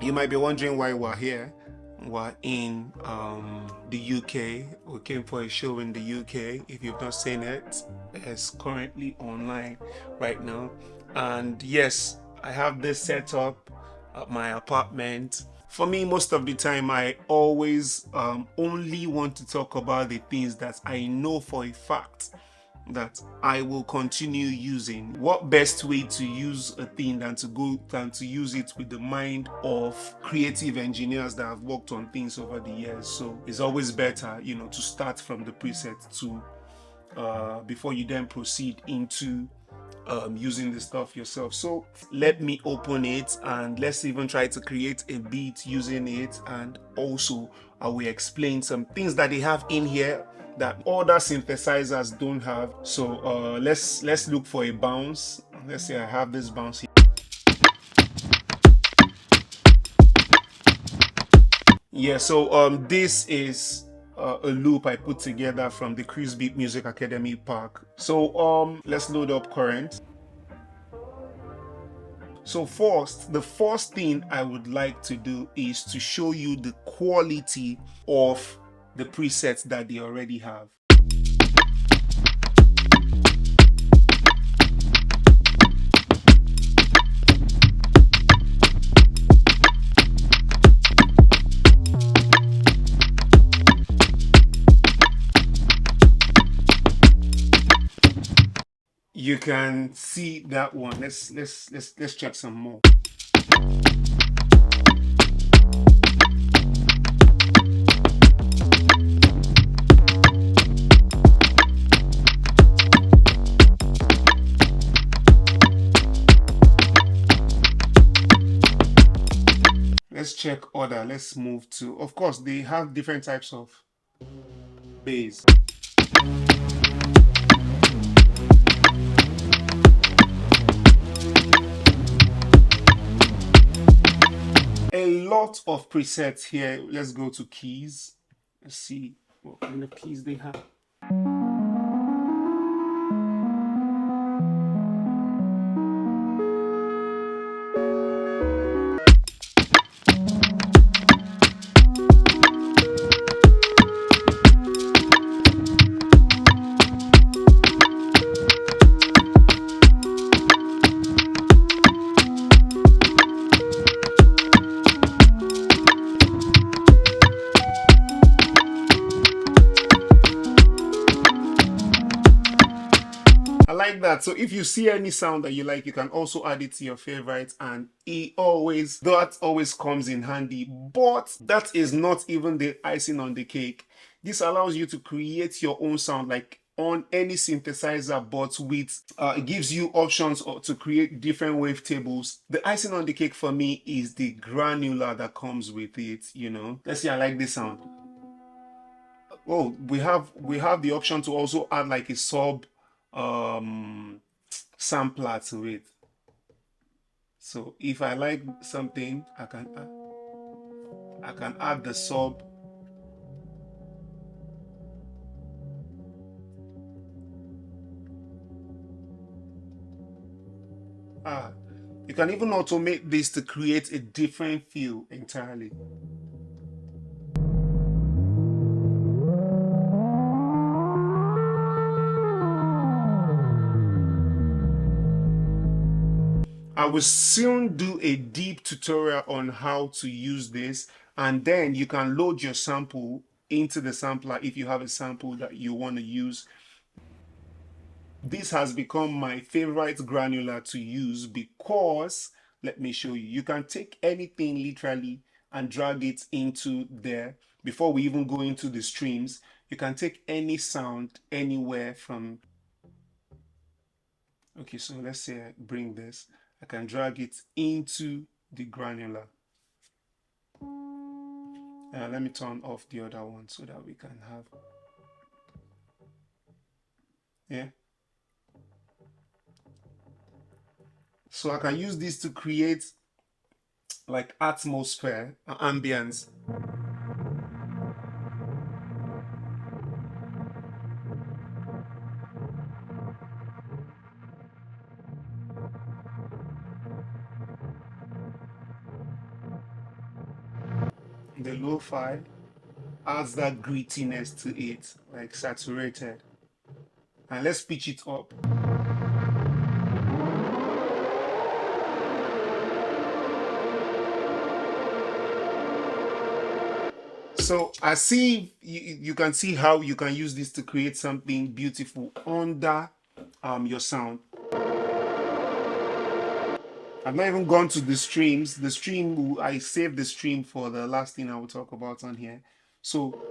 You might be wondering why we're here. We're in the UK. We came for a show in the UK. If you've not seen it, it's currently online right now. And yes, I have this set up at my apartment. For me, most of the time, I always only want to talk about the things that I know for a fact that I will continue using. What best way to use a thing than to use it with the mind of creative engineers that have worked on things over the years. So it's always better, to start from the preset to before you then proceed into using the stuff yourself. So let me open it and let's even try to create a beat using it, and also I will explain some things that they have in here that other synthesizers don't have. So let's look for a bounce. Let's say I have this bounce here. Yeah, so this is a loop I put together from the Krizbeatz Music Academy Park. So let's load up current. So first, the first thing I would like to do is to show you the quality of the presets that they already have. You can see that one. Let's check some more. Let's check other. Let's move to, of course, they have different types of bass. A lot of presets here. Let's go to keys. Let's see what kind of keys they have. I like that. So if you see any sound that you like, you can also add it to your favorites, and that always comes in handy. But that is not even the icing on the cake. This allows you to create your own sound like on any synthesizer, but with it gives you options to create different wavetables. The icing on the cake for me is the granular that comes with it. Let's see, I like this sound. Oh, we have the option to also add like a sub sampler to it. So if I like something, I can add the sub. You can even automate this to create a different feel entirely. I will soon do a deep tutorial on how to use this, and then you can load your sample into the sampler if you have a sample that you want to use. This has become my favorite granular to use because, let me show you, you can take anything literally and drag it into there. Before we even go into the streams, you can take any sound anywhere from, okay, so let's say I bring this, I can drag it into the granular. Let me turn off the other one so that we can have, yeah. So I can use this to create like atmosphere, ambience. The lo-fi adds that grittiness to it, like saturated. And let's pitch it up. So I see you can see how you can use this to create something beautiful under your sound. I've not even gone to the streams. The stream, I saved the stream for the last thing I will talk about on here. So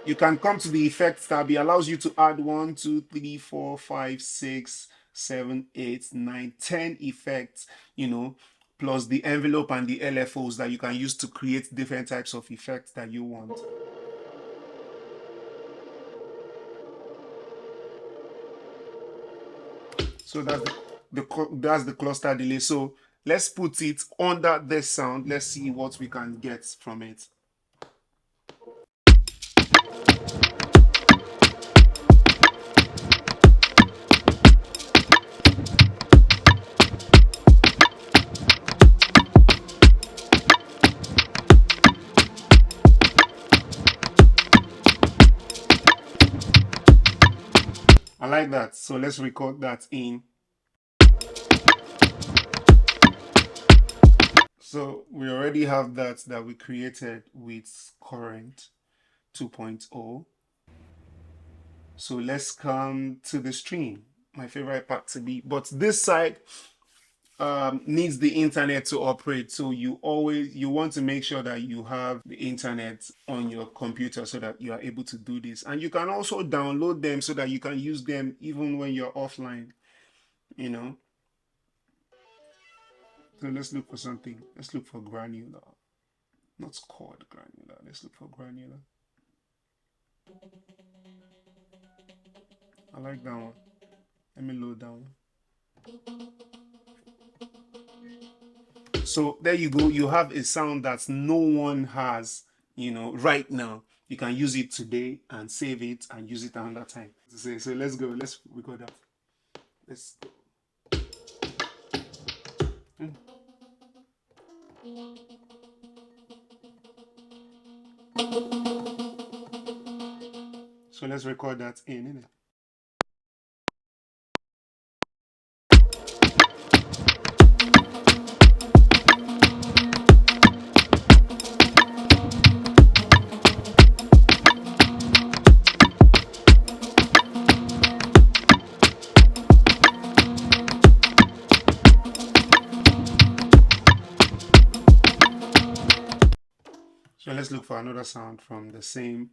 you can come to the effects tab. It allows you to add 1, 2, 3, 4, 5, 6, 7, 8, 9, 10 effects, plus the envelope and the LFOs that you can use to create different types of effects that you want. So that's the cluster delay. So let's put it under this sound. Let's see what we can get from it. I like that. So let's record that in. So we already have that we created with current 2.0. So let's come to the stream. My favorite part to be, but this side needs the internet to operate. So you want to make sure that you have the internet on your computer so that you are able to do this. And you can also download them so that you can use them even when you're offline, So let's look for something. Let's look for granular. Not chord granular. Let's look for granular. I like that one. Let me load that one. So there you go. You have a sound that no one has, right now. You can use it today and save it and use it another time. So let's go. Let's record that. Let's go. So let's record that in, innit? So let's look for another sound from the same.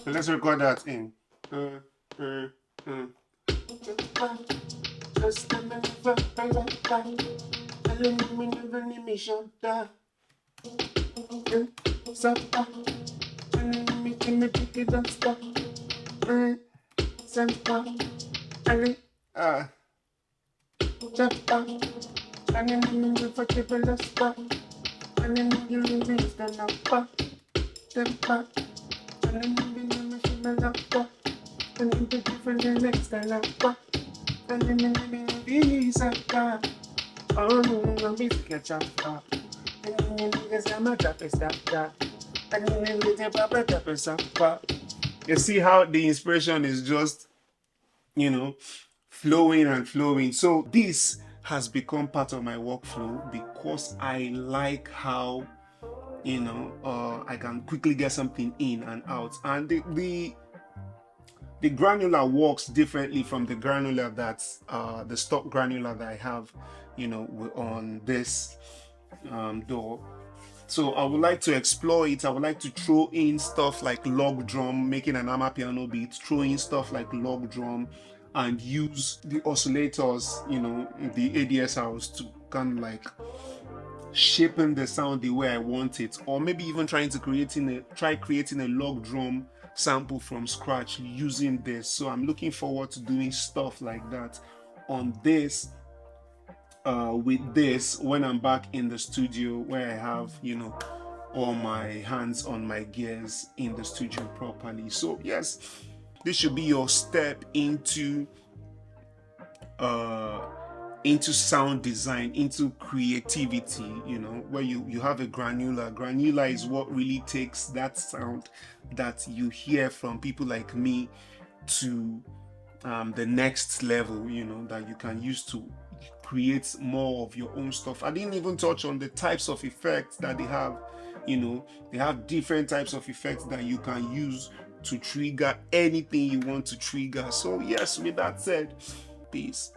So let's record that in. You see how the inspiration is just, flowing and flowing. So this has become part of my workflow because I like how, I can quickly get something in and out. And the granular works differently from the granular that's the stock granular that I have, on this door. So I would like to explore it. I would like to throw in stuff like log drum, making an amapiano beat, throw in stuff like log drum, and use the oscillators, the ADSRs to kind of like shaping the sound the way I want it, or maybe even try creating a log drum sample from scratch using this. So I'm looking forward to doing stuff like that on this with this when I'm back in the studio where I have, all my hands on my gears in the studio properly. So yes, this should be your step uh into sound design, into creativity, where you have a granular. Granular is what really takes that sound that you hear from people like me to the next level, that you can use to create more of your own stuff. I didn't even touch on the types of effects that they have. They have different types of effects that you can use to trigger anything you want to trigger. So yes, with that said, peace.